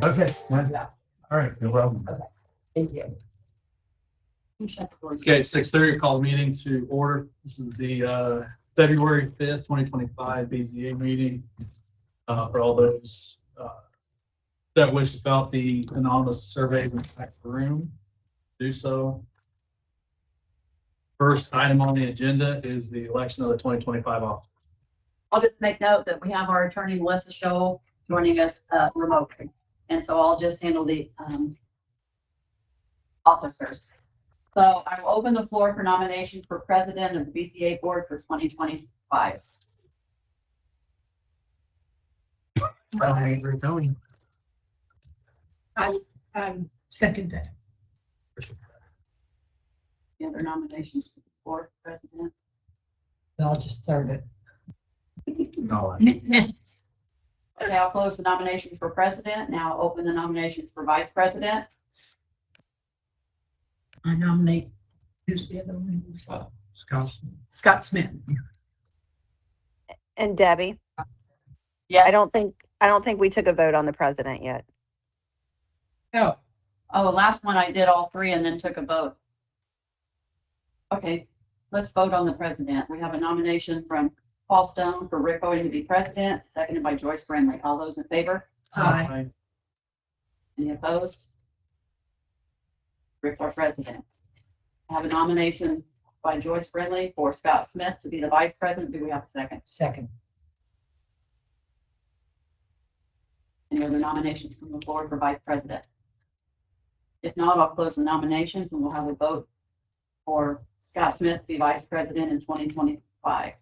Okay. All right, no problem. Thank you. Okay, 6:30, call the meeting to order. This is the February 5th, 2025 BZA meeting. For all those that wish to fill out the anonymous survey in the back room, do so. First item on the agenda is the election of the 2025 officer. I'll just make note that we have our attorney Melissa Scholl joining us remotely. And so I'll just handle the officers. So I will open the floor for nominations for president of the BZA board for 2025. I second that. The other nominations for the board president. I'll just third it. No. Okay, I'll close the nominations for president. Now I'll open the nominations for vice president. I nominate, who's the other one? Scott. Scott Smith. And Debbie, Yes. I don't think we took a vote on the president yet. Oh, Oh, the last one I did all three and then took a vote. Okay, let's vote on the president. We have a nomination from Paul Stone for Rick Owen to be president, seconded by Joyce Brindley. All those in favor? aye. Any opposed? Rick's our president. I have a nomination by Joyce Brindley for Scott Smith to be the vice president. Do we have a second? Second. Any other nominations from the floor for vice president? If not, I'll close the nominations and we'll have a vote for Scott Smith to be vice president in 2025.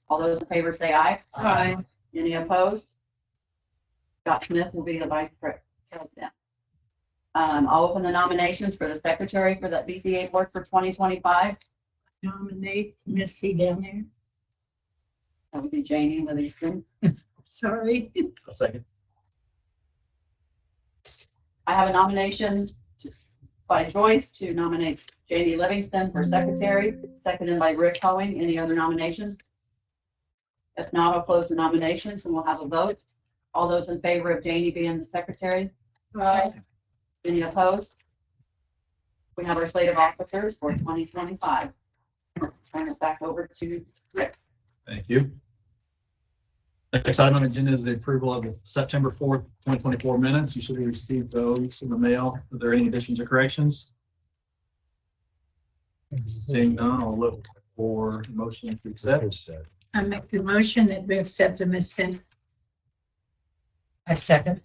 All those in favor say aye. Aye. Any opposed? Scott Smith will be the vice president. I'll open the nominations for the secretary for the BZA board for 2025. Nominate Missy down there. That would be Janie Livingston. Sorry. A second. I have a nomination by Joyce to nominate Janie Livingston for secretary, seconded by Rick Hoeing. Any other nominations? If not, I'll close the nominations and we'll have a vote. All those in favor of Janie being the secretary? Aye. Any opposed? We have our slate of officers for 2025. Turn it back over to Rick. Thank you. Next item on the agenda is the approval of the September 4th, 2024 minutes. You should have received those in the mail. Are there any additions or corrections? Seeing none, I'll look for a motion to accept. I make the motion that we accept them as sent. I second.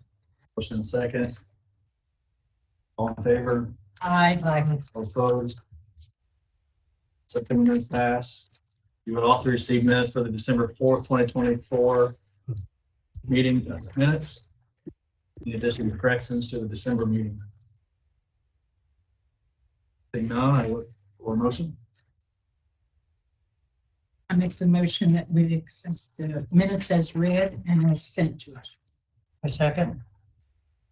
Motion second. All in favor? Aye. All opposed? September minutes passed. You will also receive minutes for the December 4th, 2024 meeting minutes, in addition to corrections to the December meeting. Seeing none, I look for a motion. I make the motion that we accept the minutes as read and as sent to us. A second.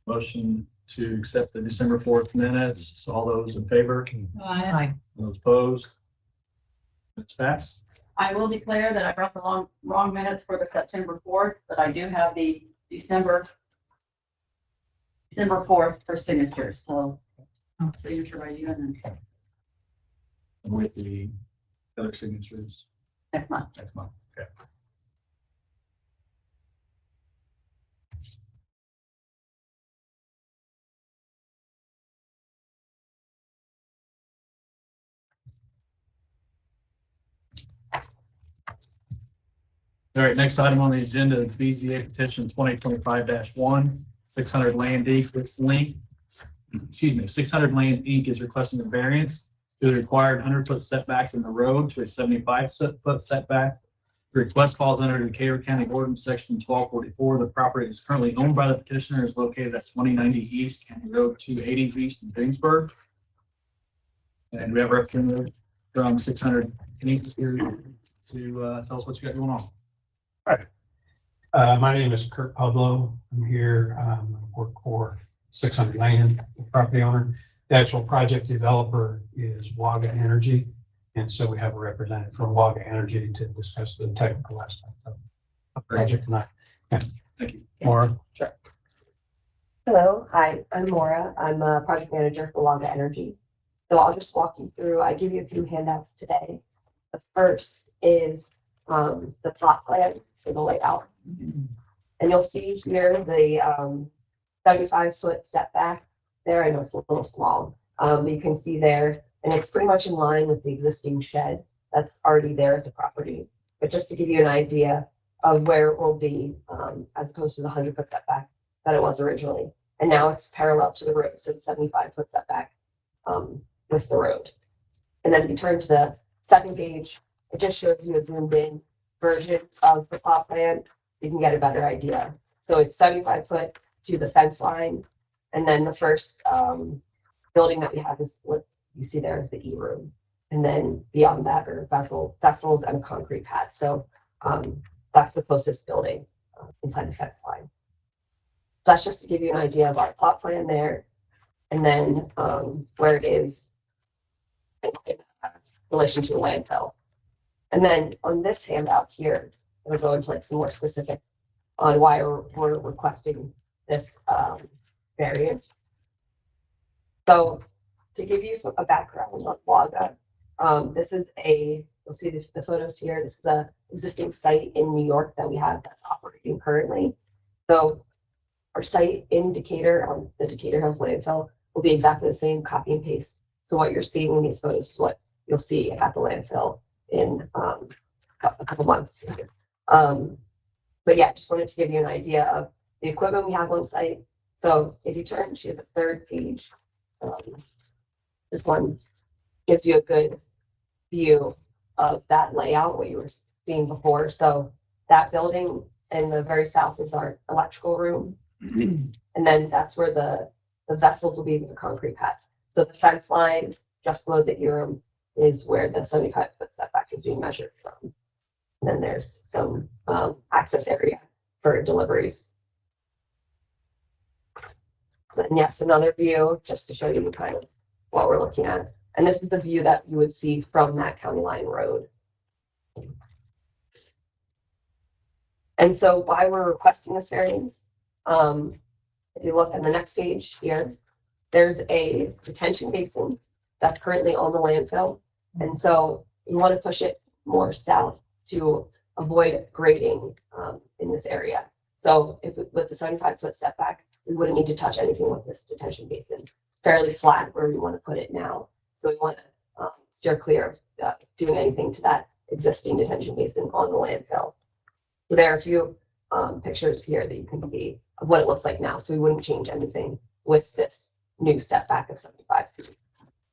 Motion to accept the December 4th minutes. So all those in favor? Aye. Those opposed? It's passed. I will declare that I brought the wrong minutes for the September 4th, but I do have the December 4th for signatures. So signature by you and then With the other signatures next month. next month. Okay. All right, next item on the agenda is BZA petition 2025-1, 600 Land Inc. 600 Land Inc. is requesting a variance to the required 100-foot setback from the road to a 75-foot setback. The request falls under Decatur County Ordinance Section 1244. The property is currently owned by the petitioner, is located at 2090 East County Road 280 East in Greensburg. And we have a representative from 600 Inc. here to tell us what you got going on. My name is Kurt Pablo. I'm here, I work for 600 Land, the property owner. The actual project developer is Waga Energy. And so we have a representative from Waga Energy to discuss the technical aspect of the project tonight. Thank you. Maura? Hello, hi, I'm Maura. I'm a project manager for Wanda Energy. So I'll just walk you through, I give you a few handouts today. The first is the plot plan, so the layout. And you'll see here the 75-foot setback there. I know it's a little small, but you can see there, and it's pretty much in line with the existing shed that's already there at the property. But just to give you an idea of where it will be, as opposed to the 100-foot setback that it was originally. And now it's parallel to the road, so it's 75-foot setback with the road. And then if you turn to the second page, it just shows you a zoomed in version of the plot plan. You can get a better idea. So it's 75 foot to the fence line. And then the first building that we have is what you see there is the E room. And then beyond that are vessels and a concrete pad. So that's the closest building inside the fence line. So that's just to give you an idea of our plot plan there. And then where it is in relation to the landfill. And then on this handout here, we'll go into like some more specific on why we're requesting this variance. So to give you a background on WAGA, this is you'll see the photos here. This is a existing site in New York that we have that's operating currently. So our site in Decatur on the Decatur Hills landfill will be exactly the same, copy and paste. So what you're seeing in these photos is what you'll see at the landfill in a couple months. But yeah, just wanted to give you an idea of the equipment we have on site. So if you turn to the third page, this one gives you a good view of that layout, what you were seeing before. So that building in the very south is our electrical room. And then that's where the vessels will be with the concrete pads. So the fence line just below the E room is where the 75-foot setback is being measured from. And then there's some access area for deliveries. So, and yes, another view just to show you kind of what we're looking at. And this is the view that you would see from that county line road. And so why we're requesting this variance, if you look on the next page here, there's a detention basin that's currently on the landfill. And so we want to push it more south to avoid grading in this area. So if with the 75-foot setback, we wouldn't need to touch anything with this detention basin. Fairly flat where we want to put it now. So we want to steer clear of doing anything to that existing detention basin on the landfill. So there are a few pictures here that you can see of what it looks like now. So we wouldn't change anything with this new setback of 75 feet.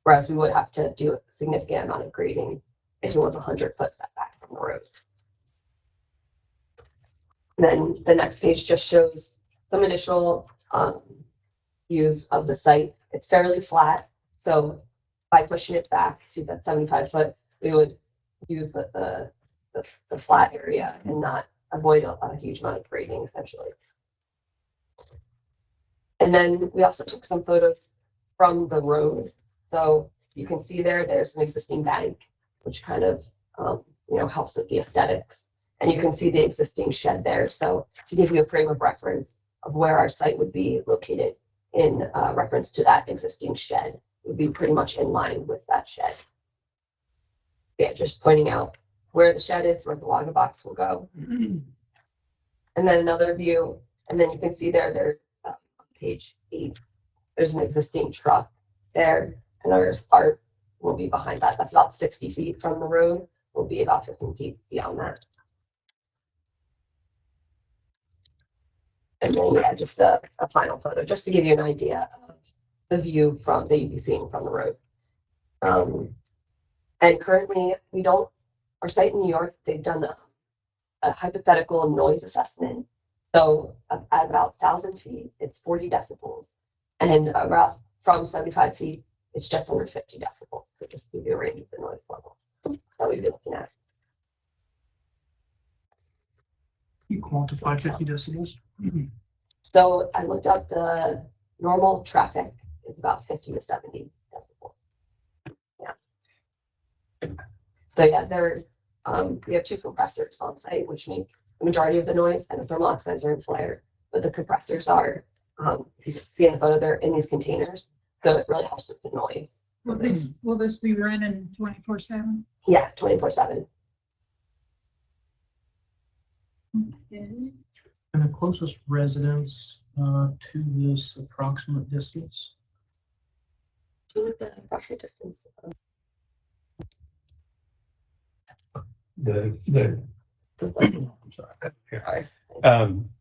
Whereas we would have to do a significant amount of grading if it was a 100-foot setback from the road. And then the next page just shows some initial views of the site. It's fairly flat. So by pushing it back to that 75-foot, we would use the flat area and not avoid a huge amount of grading essentially. And then we also took some photos from the road. So you can see there's an existing bank, which kind of helps with the aesthetics. And you can see the existing shed there. So to give you a frame of reference of where our site would be located in reference to that existing shed, it would be pretty much in line with that shed. Yeah, just pointing out where the shed is, where the WAGA box will go. And then another view, and then you can see there's on page 8, there's an existing truck there, and our art will be behind that. That's about 60 feet from the road. Will be about 15 feet beyond that. And then, yeah, just a final photo, just to give you an idea of the view that you'd be seeing from the road. And currently, our site in New York, they've done a hypothetical noise assessment. So at about 1,000 feet, it's 40 decibels. And about from 75 feet, it's just under 50 decibels. So just to give you a range of the noise level that we've been looking at. You quantify 50 decibels? So I looked up the normal traffic is about 50 to 70 decibels. Yeah. So yeah, we have 2 compressors on site, which make the majority of the noise, and the thermal oxides are in flare, but the compressors are, you can see in the photo, they're in these containers. So it really helps with the noise. Will this be running 24/7? Yeah, 24/7. And the closest residence to this approximate distance? To the approximate distance. The, Sorry. I'm sorry.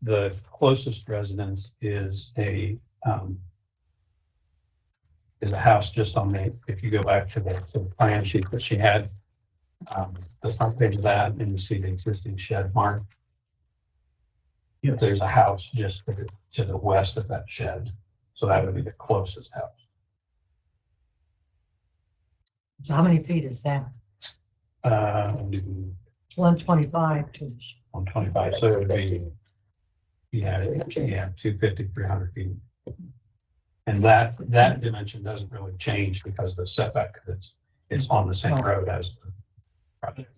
The closest residence is a house just on the, if you go back to the plan sheet that she had, the front page of that, and you see the existing shed mark. Yes. There's a house just to the west of that shed, so that would be the closest house. So how many feet is that? 125 to. 125, so it would be, yeah, 250, 300 feet. And that dimension doesn't really change because of the setback, because it's on the same road as the project.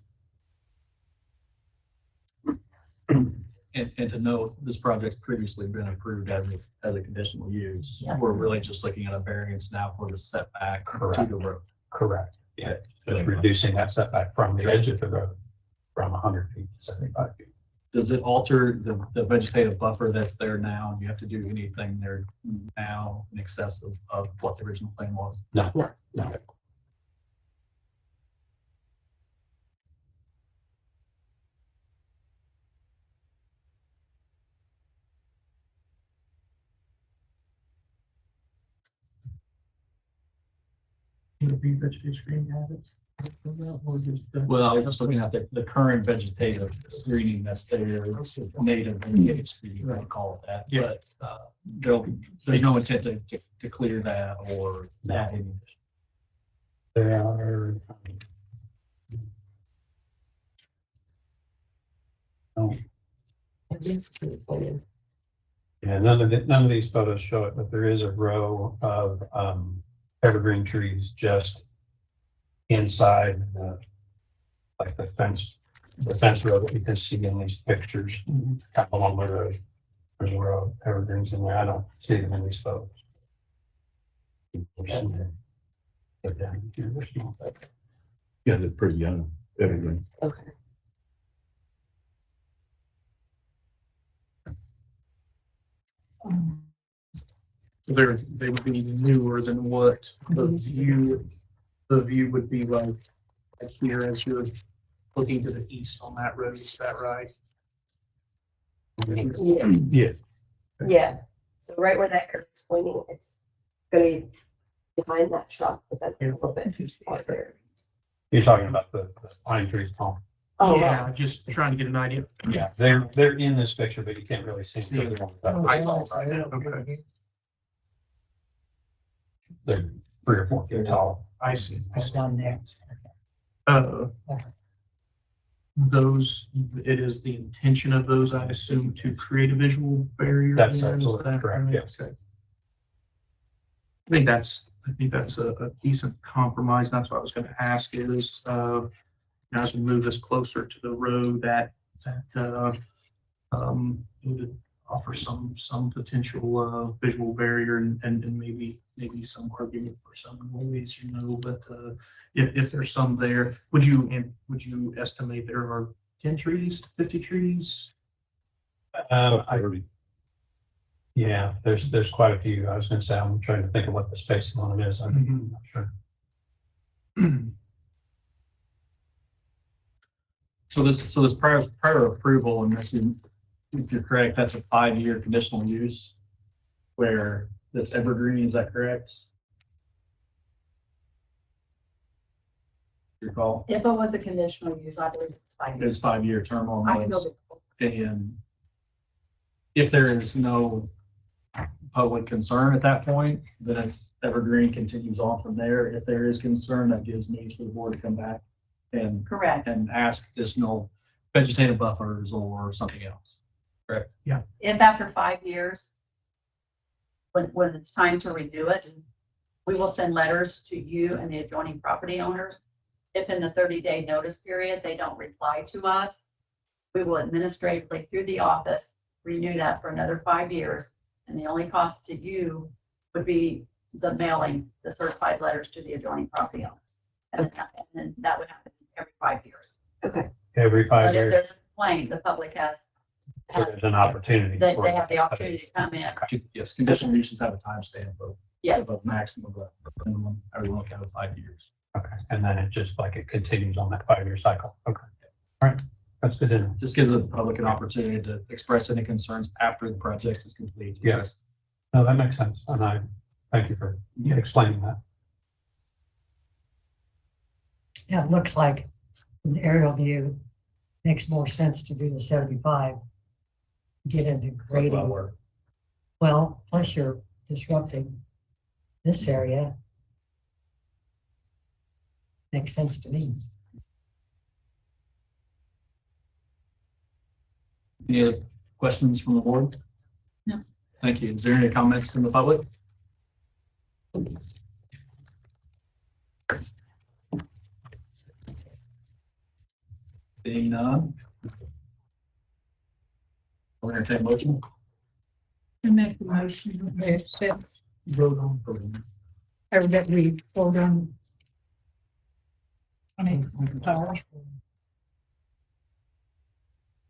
And to note, this project's previously been approved as a conditional use. Yes. We're really just looking at a variance now for the setback to Correct. the road. Correct, yeah, just reducing that setback from the edge of the road from 100 feet to 75 feet. Does it alter the vegetative buffer that's there now? Do you have to do anything there now in excess of what the original plan was? No. Would it be vegetation screening habits? Or just, Well, I was just looking at the current vegetative screening that's there, it's native vegetative screening, I call it that. Yeah. But there's no intent to clear that or add any. There are. Oh, yeah, none of these photos show it, but there is a row of evergreen trees just inside like the fence row that you can see in these pictures. Kind of along the road. There's a row of evergreens in there. I don't see them in these photos. But down here, there's no. Yeah, they're pretty young, everything. Okay. they would be newer than what the view would be like here as you're looking to the east on that road, is that right? Yeah. Yes. Yeah. So right where that curve is pointing, it's gonna be behind that truck, but then a little bit farther. You're talking about the pine trees, Paul? Oh, Yeah, just trying to get an idea. Yeah, they're in this picture, but you can't really see them. Okay. They're 3 or 4 feet tall. I see. Down there. Those, it is the intention of those, I assume, to create a visual barrier. That's there, is absolutely that correct, right? yes. Okay. I think that's a decent compromise. That's what I was gonna ask is, as we move this closer to the road, that would offer some potential, visual barrier and maybe some argument for some noise, but, if there's some there, would you estimate there are 10 trees, 50 trees? Yeah, there's quite a few. I was gonna say, I'm trying to think of what the spacing on it is. I'm not sure. So this prior approval, and this is, if you're correct, that's a 5-year conditional use where that's evergreen, is that correct? Your call? If it was a conditional use, I believe it's fine. There's 5-year term on I can go those. with. And if there is no public concern at that point, then it's evergreen, continues on from there. If there is concern, that gives means for the board to come back and Correct. ask additional vegetative buffers or something else. Correct? If after 5 years, when it's time to renew it, we will send letters to you and the adjoining property owners. If in the 30-day notice period, they don't reply to us, We will administratively through the office renew that for another 5 years. And the only cost to you would be the mailing, the certified letters to the adjoining property owners. And then that would happen every 5 years. Okay, Every 5 But if years, there's a complaint, the public has, there's an opportunity. they for have the opportunity to come in. Yes, conditional uses have a timestamp of Yes, maximum of minimum, everyone will count 5 years. Okay, and then it just like it continues on that 5-year cycle. Okay. All right, that's good to know. Just gives the public an opportunity to express any concerns after the project is complete. Yes. No, that makes sense. And I thank you for explaining that. Yeah, it looks like from the aerial view, makes more sense to do the 75. Get into grading. Well, plus you're disrupting this area. Makes sense to me. Any other questions from the board? No. Thank you. Is there any comments from the public? Seeing none. I'll entertain a motion. I make the motion that they accept, Vote on. Approval. or that we vote on. I mean,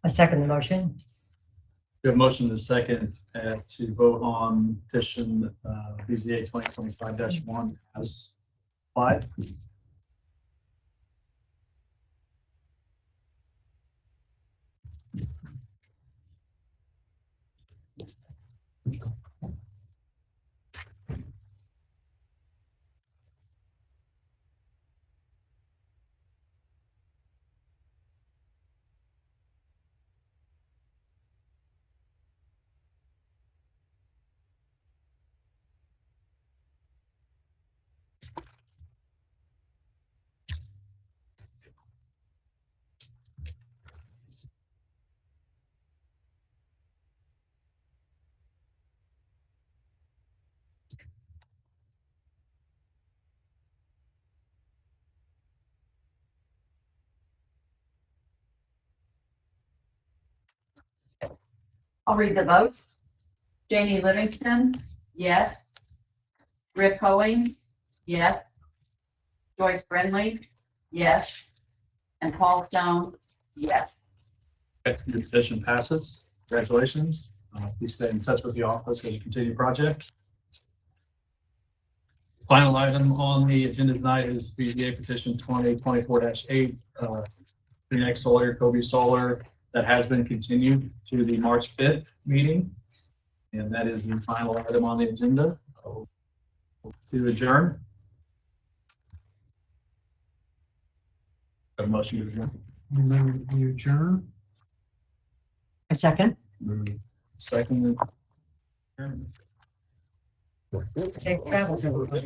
I second the motion. We have a motion and a second to vote on petition BZA 2025-1 as applied. I'll read the votes. Janie Livingston, yes. Rick Hoeing, yes. Joyce Brindley, yes. And Paul Stone, yes. Okay, your petition passes. Congratulations. Please stay in touch with the office as you continue the project. Final item on the agenda tonight is BZA petition 2024-8, Phoenix Solar, Kobe Solar, that has been continued to the March 5th meeting. And that is the final item on the agenda. To adjourn. A motion to adjourn. You adjourn? A second. Second. Safe travels, everybody.